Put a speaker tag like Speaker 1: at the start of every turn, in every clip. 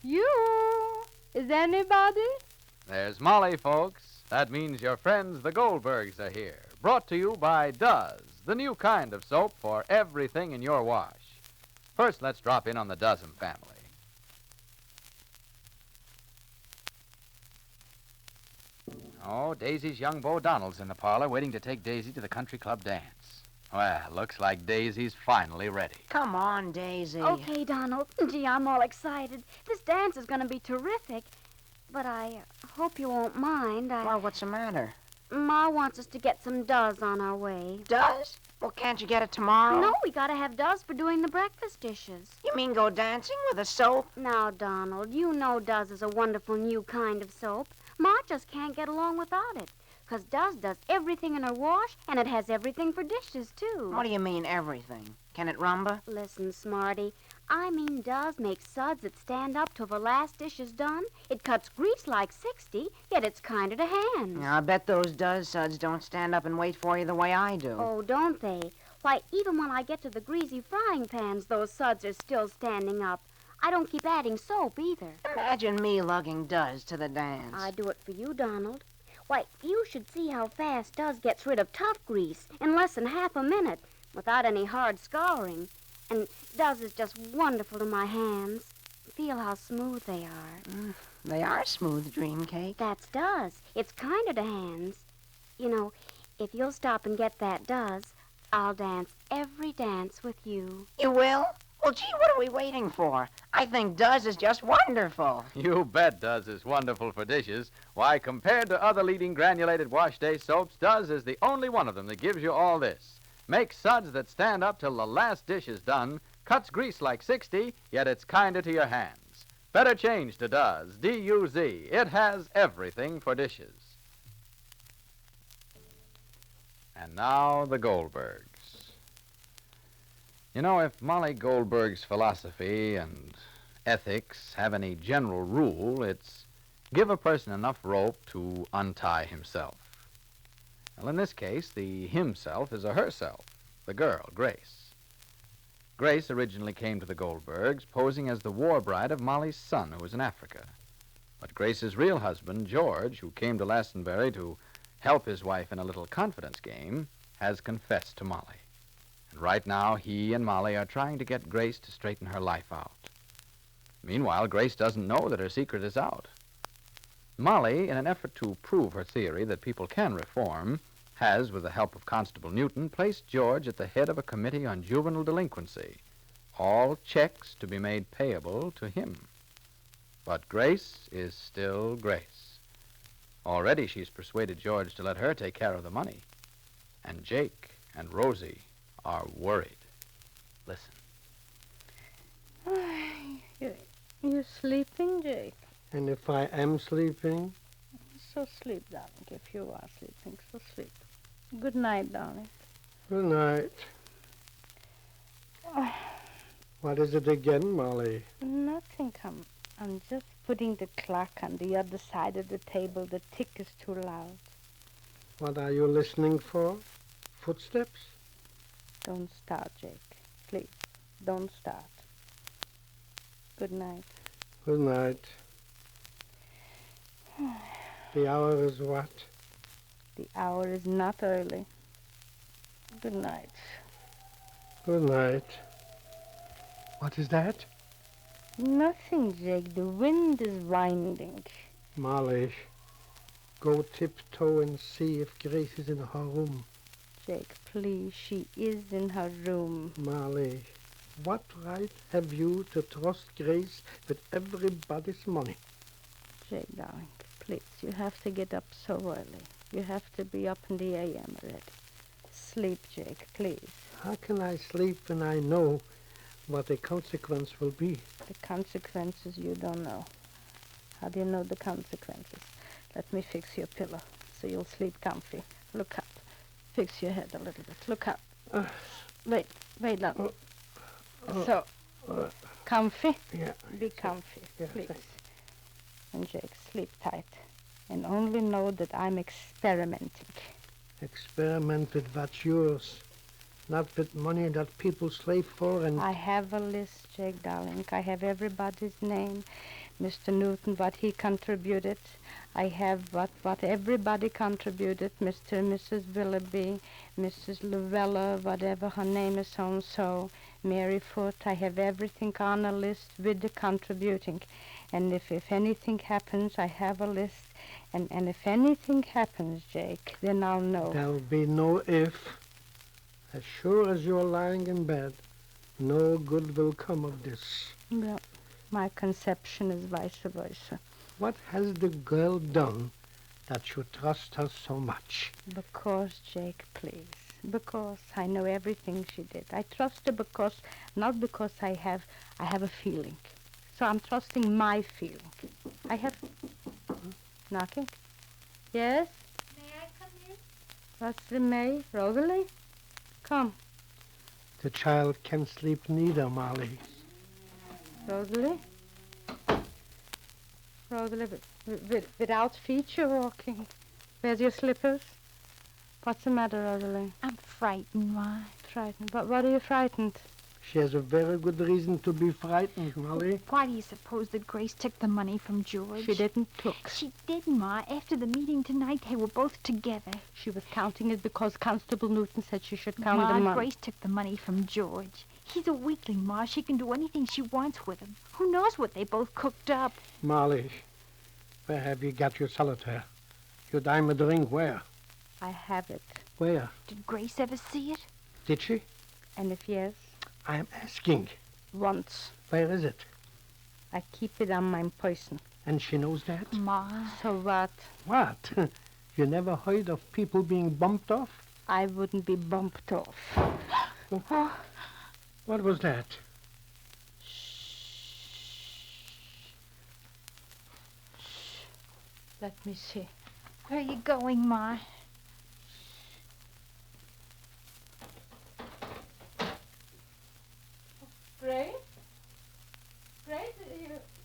Speaker 1: You? Is anybody?
Speaker 2: There's Molly, folks. That means your friends, the Goldbergs, are here. Brought to you by Does, the new kind of soap for everything in your wash. First, let's drop in on the Dozen family. Oh, Daisy's young Beau Donald's in the parlor waiting to take Daisy to the country club dance. Well, looks like Daisy's finally ready.
Speaker 3: Come on, Daisy.
Speaker 4: Okay, Donald. Gee, I'm all excited. This dance is going to be terrific. But I hope you won't mind.
Speaker 3: Well, what's the matter?
Speaker 4: Ma wants us to get some Does on our way.
Speaker 3: Does? Well, can't you get it tomorrow?
Speaker 4: No, we got to have Does for doing the breakfast dishes.
Speaker 3: You mean go dancing with a soap?
Speaker 4: Now, Donald, you know Does is a wonderful new kind of soap. Ma just can't get along without it. 'Cause Does everything in her wash, and it has everything for dishes, too.
Speaker 3: What do you mean, everything? Can it rumba?
Speaker 4: Listen, Smarty. I mean Does makes suds that stand up till the last dish is done. It cuts grease like 60, yet it's kinder to hands.
Speaker 3: I bet those Does suds don't stand up and wait for you the way I do.
Speaker 4: Oh, don't they? Why, even when I get to the greasy frying pans, those suds are still standing up. I don't keep adding soap, either.
Speaker 3: Imagine me lugging Does to the dance.
Speaker 4: I do it for you, Donald. Why, you should see how fast Does gets rid of tough grease in less than half a minute without any hard scouring. And Does is just wonderful to my hands. Feel how smooth they are.
Speaker 3: They are smooth, Dream Cake.
Speaker 4: That's Does. It's kinder to hands. You know, if you'll stop and get that Does, I'll dance every dance with you.
Speaker 3: You will? Well, gee, what are we waiting for? I think Does is just wonderful.
Speaker 2: You bet Does is wonderful for dishes. Why, compared to other leading granulated wash day soaps, Does is the only one of them that gives you all this. Makes suds that stand up till the last dish is done, cuts grease like 60, yet it's kinder to your hands. Better change to Does, D-U-Z. It has everything for dishes. And now the Goldbergs. You know, if Molly Goldberg's philosophy and ethics have any general rule, it's give a person enough rope to untie himself. Well, in this case, the himself is a herself, the girl, Grace. Grace originally came to the Goldbergs posing as the war bride of Molly's son, who was in Africa. But Grace's real husband, George, who came to Lastenbury to help his wife in a little confidence game, has confessed to Molly. And right now, he and Molly are trying to get Grace to straighten her life out. Meanwhile, Grace doesn't know that her secret is out. Molly, in an effort to prove her theory that people can reform, has, with the help of Constable Newton, placed George at the head of a committee on juvenile delinquency, all checks to be made payable to him. But Grace is still Grace. Already she's persuaded George to let her take care of the money. And Jake and Rosie are worried. Listen.
Speaker 1: You sleeping, Jake?
Speaker 5: And if I am sleeping?
Speaker 1: So sleep, darling, if you are sleeping, so sleep. Good night, darling.
Speaker 5: Good night. What is it again, Molly?
Speaker 1: Nothing, I'm just putting the clock on the other side of the table. The tick is too loud.
Speaker 5: What are you listening for? Footsteps?
Speaker 1: Don't start, Jake. Please, don't start. Good night.
Speaker 5: Good night. The hour is what?
Speaker 1: The hour is not early. Good night.
Speaker 5: Good night. What is that?
Speaker 1: Nothing, Jake. The wind is winding.
Speaker 5: Molly, go tiptoe and see if Grace is in her room.
Speaker 1: Jake, please, she is in her room.
Speaker 5: Molly, what right have you to trust Grace with everybody's money?
Speaker 1: Jake, darling, please, you have to get up so early. You have to be up in the a.m. already. Sleep, Jake, please.
Speaker 5: How can I sleep when I know what the consequence will be?
Speaker 1: The consequences you don't know. How do you know the consequences? Let me fix your pillow so you'll sleep comfy. Look up. Fix your head a little bit. Look up. Wait, now. So, comfy?
Speaker 5: Yeah.
Speaker 1: Be comfy,
Speaker 5: Yeah,
Speaker 1: please.
Speaker 5: thanks.
Speaker 1: And Jake, sleep tight. And only know that I'm experimenting.
Speaker 5: Experiment with what's yours. Not with money that people slave for and...
Speaker 1: I have a list, Jake, darling. I have everybody's name. Mr. Newton, what he contributed. I have what everybody contributed, Mr. and Mrs. Willoughby, Mrs. Lavella, whatever her name is, so-and-so, Mary Foote. I have everything on a list with the contributing. And if anything happens, I have a list. And if anything happens, Jake, then I'll know.
Speaker 5: There'll be no if. As sure as you're lying in bed, no good will come of this.
Speaker 1: Well, my conception is vice versa.
Speaker 5: What has the girl done that you trust her so much?
Speaker 1: Because, Jake, please. Because I know everything she did. I trust her because, not because I have a feeling. So I'm trusting my feeling. I have... Knocking? Yes?
Speaker 6: May I come in?
Speaker 1: What's the May? Rosalie? Come.
Speaker 5: The child can't sleep neither, Molly.
Speaker 1: Rosalie? Rosalie, without feet you're walking. Where's your slippers? What's the matter, Rosalie?
Speaker 6: I'm frightened, Ma.
Speaker 1: Frightened? What are you frightened?
Speaker 5: She has a very good reason to be frightened, Molly.
Speaker 6: Why do you suppose that Grace took the money from George?
Speaker 1: She didn't took.
Speaker 6: She did, Ma. After the meeting tonight, they were both together.
Speaker 1: She was counting it because Constable Newton said she should count
Speaker 6: Ma,
Speaker 1: the money.
Speaker 6: Grace took the money from George. He's a weakling, Ma. She can do anything she wants with him. Who knows what they both cooked up?
Speaker 5: Molly, where have you got your solitaire? Your diamond ring, where?
Speaker 1: I have it.
Speaker 5: Where?
Speaker 6: Did Grace ever see it?
Speaker 5: Did she?
Speaker 1: And if yes,
Speaker 5: I am asking.
Speaker 1: once.
Speaker 5: Where is it?
Speaker 1: I keep it on my person.
Speaker 5: And she knows that?
Speaker 6: Ma.
Speaker 1: So what?
Speaker 5: What? You never heard of people being bumped off?
Speaker 1: I wouldn't be bumped off.
Speaker 5: What was that?
Speaker 1: Let me see.
Speaker 6: Where are you going, Ma?
Speaker 1: Grace? Grace,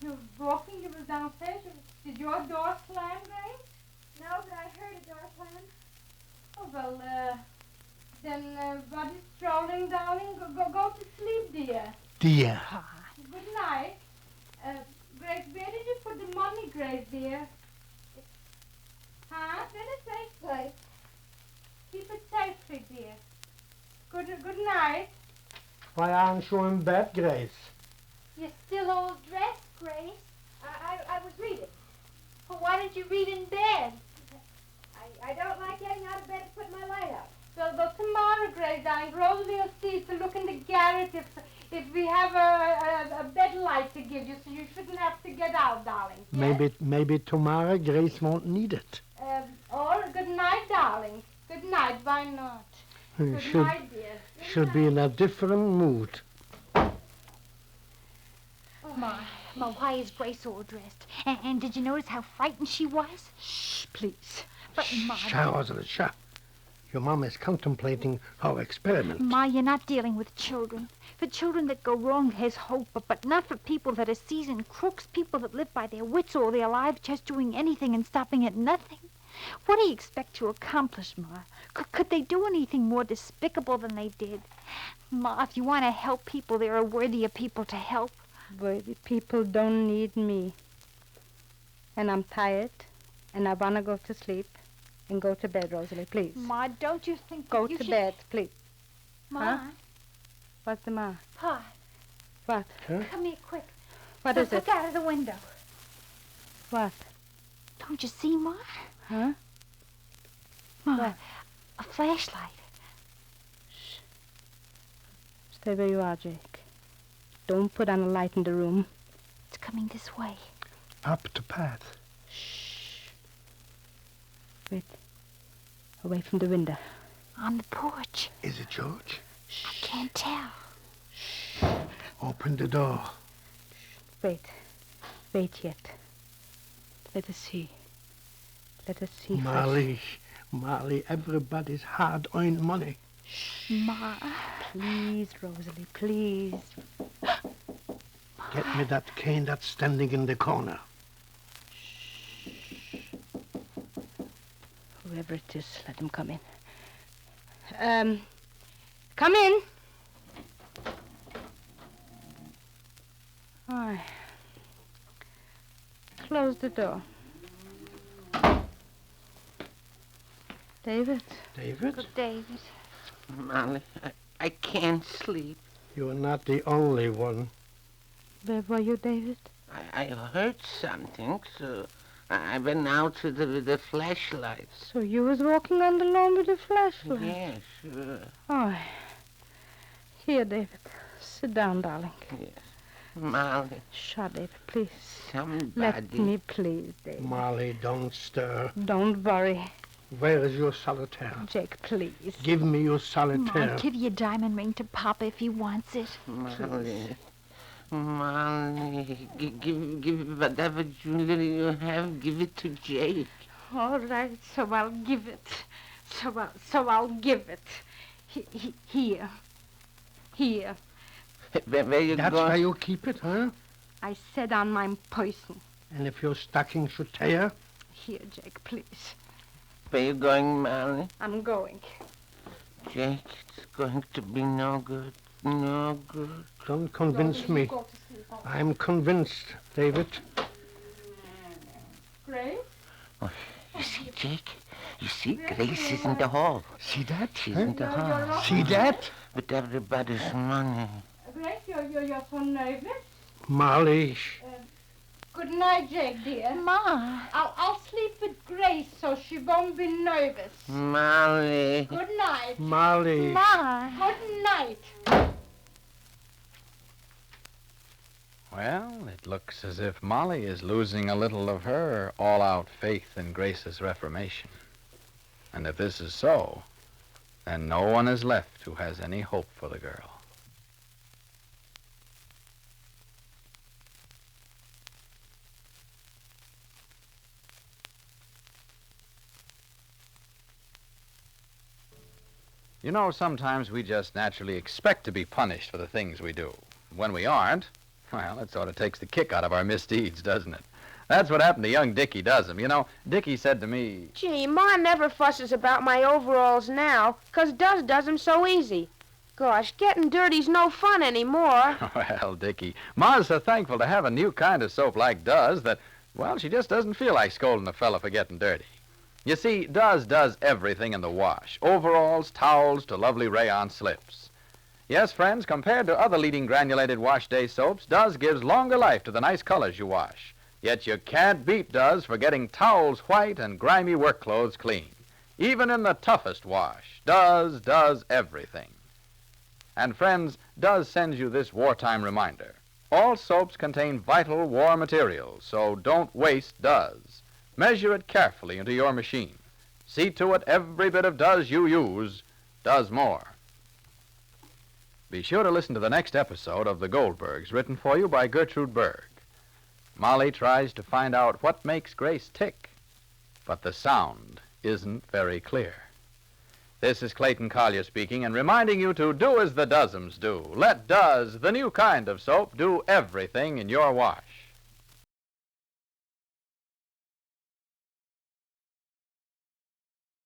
Speaker 1: you walking, you was downstairs. Did your door slam, Grace?
Speaker 6: No, but I heard a door slam.
Speaker 1: Oh, well, then what is strolling, darling? Go to sleep, dear.
Speaker 5: Dear.
Speaker 1: Good night. Grace, where did you put the money, Grace, dear? Huh? In a safe place. Keep it safely, dear. Good night.
Speaker 5: Why aren't you in bed, Grace?
Speaker 6: You're still all dressed, Grace. I was reading. Well, why didn't you read in bed? I don't like getting out of bed to put my light up.
Speaker 1: Well, tomorrow, Grace, darling, Rosalie will see to look in the garret if we have a bed light to give you, so you shouldn't have to get out, darling. Yes?
Speaker 5: Maybe tomorrow Grace won't need it.
Speaker 1: Or good night, darling. Good night, why not? Good night, dear.
Speaker 5: Should be in a different mood.
Speaker 6: Ma, why is Grace all dressed? And did you notice how frightened she was?
Speaker 1: Shh, please.
Speaker 6: But, Ma...
Speaker 5: Rosalie, shut. Your mom is contemplating her experiment.
Speaker 6: Ma, you're not dealing with children. For children that go wrong, there's hope, but not for people that are seasoned crooks, people that live by their wits all their lives, just doing anything and stopping at nothing. What do you expect to accomplish, Ma? Could they do anything more despicable than they did? Ma, if you want to help people, there are worthier people to help.
Speaker 1: Worthy people don't need me. And I'm tired, and I want to go to sleep. And go to bed, Rosalie, please.
Speaker 6: Ma, don't you think
Speaker 1: Go
Speaker 6: you
Speaker 1: to
Speaker 6: should...
Speaker 1: bed, please.
Speaker 6: Ma?
Speaker 1: Huh? What's the matter?
Speaker 6: Pa,
Speaker 1: What?
Speaker 6: come here quick.
Speaker 1: What is it?
Speaker 6: Look out of the window.
Speaker 1: What?
Speaker 6: Don't you see, Ma?
Speaker 1: Huh?
Speaker 6: Ma,
Speaker 1: What?
Speaker 6: a flashlight.
Speaker 1: Stay where you are, Jake. Don't put on a light in the room.
Speaker 6: It's coming this way.
Speaker 5: Up the path.
Speaker 1: Wait. Away from the window.
Speaker 6: On the porch.
Speaker 5: Is it George?
Speaker 6: I can't tell.
Speaker 5: Open the door.
Speaker 1: Wait. Wait yet. Let us see. Let us see
Speaker 5: Molly, everybody's hard-earned money.
Speaker 6: Ma.
Speaker 1: Please, Rosalie, please.
Speaker 5: Get me that cane that's standing in the corner.
Speaker 1: Whoever it is, let him come in. Come in. Close the door. David?
Speaker 5: David?
Speaker 6: Good David.
Speaker 7: Molly, I can't sleep.
Speaker 5: You're not the only one.
Speaker 1: Where were you, David?
Speaker 7: I heard something, so I went out to the flashlight.
Speaker 1: So you was walking on the lawn with a flashlight?
Speaker 7: Yeah, sure.
Speaker 1: Oh. Here, David. Sit down, darling.
Speaker 7: Yes. Molly,
Speaker 1: Shut, David, please.
Speaker 7: somebody...
Speaker 1: Let me, please, David.
Speaker 5: Molly, don't stir.
Speaker 1: Don't worry.
Speaker 5: Where is your solitaire?
Speaker 1: Jake, please.
Speaker 5: Give me your solitaire.
Speaker 6: I'll give you a diamond ring to Papa if he wants it.
Speaker 7: Molly, Molly, give whatever jewelry you have, give it to Jake.
Speaker 1: All right, so I'll give it. So I'll give it. Here. Here.
Speaker 7: Where you
Speaker 5: That's
Speaker 7: going?
Speaker 5: where you keep it, huh?
Speaker 1: I said on my person.
Speaker 5: And if your stocking should tear?
Speaker 1: Here, Jake, please.
Speaker 7: Where you going, Molly?
Speaker 1: I'm going.
Speaker 7: Jake, it's going to be no good. No good.
Speaker 5: Don't convince me. I'm convinced, David.
Speaker 1: Grace?
Speaker 7: You see, Jake? You see, Grace is in the hall.
Speaker 5: See that?
Speaker 7: She's in the hall.
Speaker 5: See that?
Speaker 7: With everybody's money.
Speaker 1: Grace, you're so nervous.
Speaker 5: Molly.
Speaker 1: Good night, Jake, dear.
Speaker 6: Ma.
Speaker 1: I'll sleep with Grace so she won't be nervous.
Speaker 7: Molly.
Speaker 1: Good night.
Speaker 5: Molly.
Speaker 6: Ma.
Speaker 1: Good night.
Speaker 2: Well, it looks as if Molly is losing a little of her all-out faith in Grace's reformation. And if this is so, then no one is left who has any hope for the girl. You know, sometimes we just naturally expect to be punished for the things we do. When we aren't, well, it sort of takes the kick out of our misdeeds, doesn't it? That's what happened to young Dickie Does'em. You know, Dickie said to me...
Speaker 8: Gee, Ma never fusses about my overalls now, 'cause does 'em so easy. Gosh, getting dirty's no fun anymore.
Speaker 2: Well, Dickie, Ma's so thankful to have a new kind of soap like Does that, well, she just doesn't feel like scolding a fella for getting dirty. You see, Does everything in the wash. Overalls, towels, to lovely rayon slips. Yes, friends, compared to other leading granulated wash day soaps, Does gives longer life to the nice colors you wash. Yet you can't beat Does for getting towels white and grimy work clothes clean. Even in the toughest wash, Does everything. And friends, Does sends you this wartime reminder. All soaps contain vital war materials, so don't waste Does. Measure it carefully into your machine. See to it every bit of Does you use does more. Be sure to listen to the next episode of The Goldbergs, written for you by Gertrude Berg. Molly tries to find out what makes Grace tick, but the sound isn't very clear. This is Clayton Collier speaking and reminding you to do as the Does'ems do. Let Does, the new kind of soap, do everything in your wash.